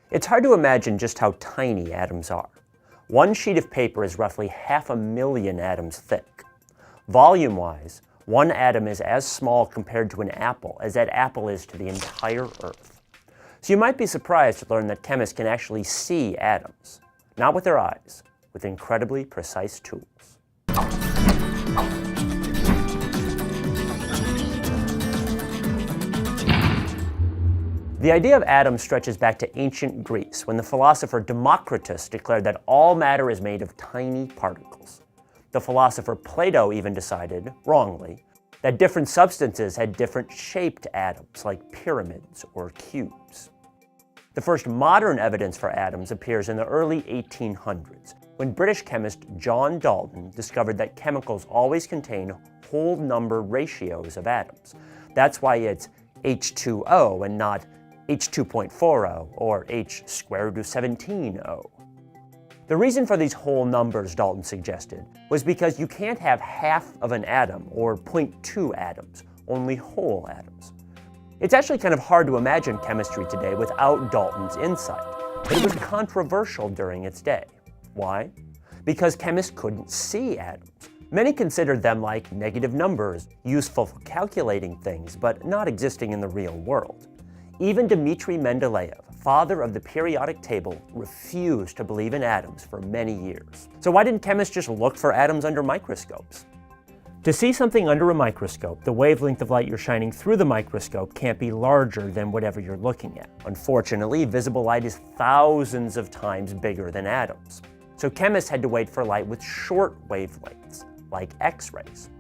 It's hard to imagine just how tiny atoms are. One sheet of paper is roughly 500,000 atoms thick. Volume-wise, one atom is as small compared to an apple as that apple is to the entire Earth. So you might be surprised to learn that chemists can actually see atoms, not with their eyes, with incredibly precise tools. The idea of atoms stretches back to ancient Greece, when the philosopher Democritus declared that all matter is made of tiny particles. The philosopher Plato even decided, wrongly, that different substances had different shaped atoms, like pyramids or cubes. The first modern evidence for atoms appears in the early 1800s, when British chemist John Dalton discovered that chemicals always contain whole number ratios of atoms. That's why it's H2O and not H2.40 or H square root of 17O. The reason for these whole numbers, Dalton suggested, was because you can't have half of an atom or 0.2 atoms, only whole atoms. It's actually kind of hard to imagine chemistry today without Dalton's insight, but it was controversial during its day. Why? Because chemists couldn't see atoms. Many considered them like negative numbers, useful for calculating things, but not existing in the real world. Even Dmitri Mendeleev, father of the periodic table, refused to believe in atoms for many years. So why didn't chemists just look for atoms under microscopes? To see something under a microscope, the wavelength of light you're shining through the microscope can't be larger than whatever you're looking at. Unfortunately, visible light is thousands of times bigger than atoms. So chemists had to wait for light with short wavelengths, like X-rays.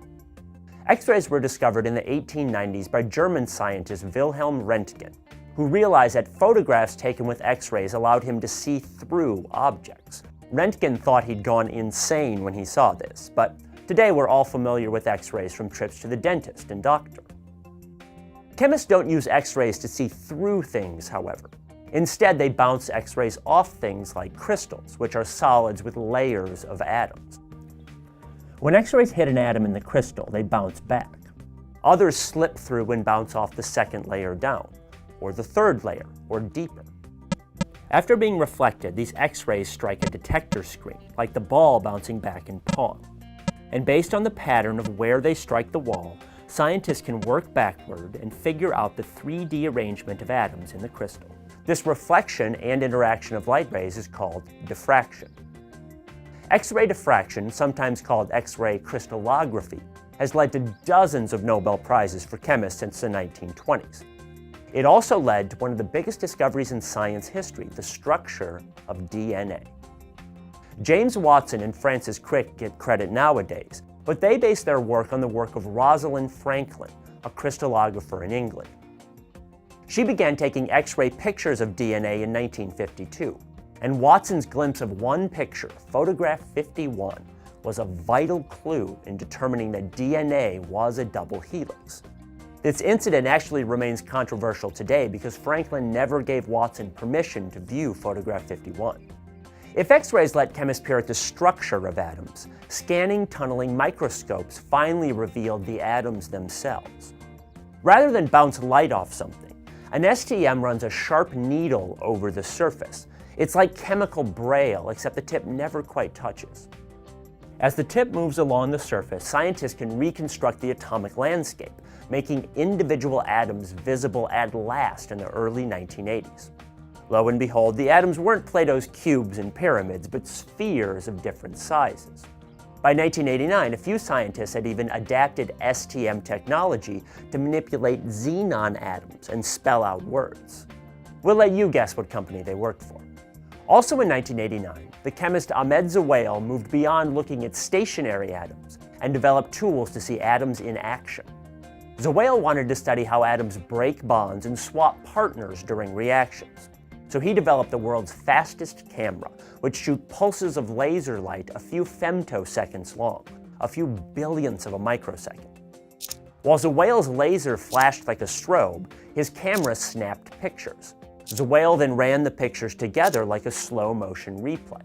X-rays were discovered in the 1890s by German scientist Wilhelm Röntgen, who realized that photographs taken with X-rays allowed him to see through objects. Röntgen thought he'd gone insane when he saw this, but today we're all familiar with X-rays from trips to the dentist and doctor. Chemists don't use X-rays to see through things, however. Instead, they bounce X-rays off things like crystals, which are solids with layers of atoms. When X-rays hit an atom in the crystal, they bounce back. Others slip through and bounce off the second layer down, or the third layer, or deeper. After being reflected, these X-rays strike a detector screen, like the ball bouncing back in Pong. And based on the pattern of where they strike the wall, scientists can work backward and figure out the 3D arrangement of atoms in the crystal. This reflection and interaction of light rays is called diffraction. X-ray diffraction, sometimes called X-ray crystallography, has led to dozens of Nobel Prizes for chemists since the 1920s. It also led to one of the biggest discoveries in science history, the structure of DNA. James Watson and Francis Crick get credit nowadays, but they based their work on the work of Rosalind Franklin, a crystallographer in England. She began taking X-ray pictures of DNA in 1952, and Watson's glimpse of one picture, photograph 51, was a vital clue in determining that DNA was a double helix. This incident actually remains controversial today because Franklin never gave Watson permission to view photograph 51. If X-rays let chemists peer at the structure of atoms, scanning tunneling microscopes finally revealed the atoms themselves. Rather than bounce light off something, an STM runs a sharp needle over the surface. It's like chemical braille, except the tip never quite touches. As the tip moves along the surface, scientists can reconstruct the atomic landscape, making individual atoms visible at last in the early 1980s. Lo and behold, the atoms weren't Plato's cubes and pyramids, but spheres of different sizes. By 1989, a few scientists had even adapted STM technology to manipulate xenon atoms and spell out words. We'll let you guess what company they worked for. Also in 1989, the chemist Ahmed Zewail moved beyond looking at stationary atoms and developed tools to see atoms in action. Zewail wanted to study how atoms break bonds and swap partners during reactions. So he developed the world's fastest camera, which shoots pulses of laser light a few femtoseconds long, a few billionths of a microsecond. While Zewail's laser flashed like a strobe, his camera snapped pictures. Zewail then ran the pictures together like a slow-motion replay.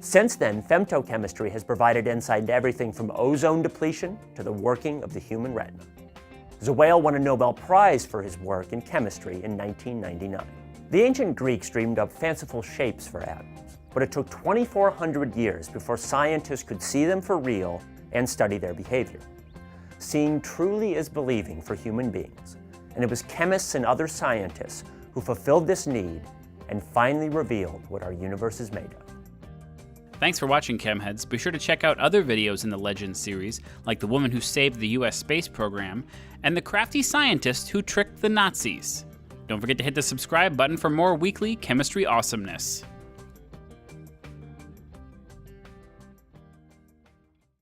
Since then, femtochemistry has provided insight into everything from ozone depletion to the working of the human retina. Zewail won a Nobel Prize for his work in chemistry in 1999. The ancient Greeks dreamed up fanciful shapes for atoms, but it took 2,400 years before scientists could see them for real and study their behavior. Seeing truly is believing for human beings, and it was chemists and other scientists who fulfilled this need and finally revealed what our universe is made of. Thanks for watching, Chemheads. Be sure to check out other videos in the Legends series, like the woman who saved the US space program, and the crafty scientist who tricked the Nazis. Don't forget to hit the subscribe button for more weekly chemistry awesomeness.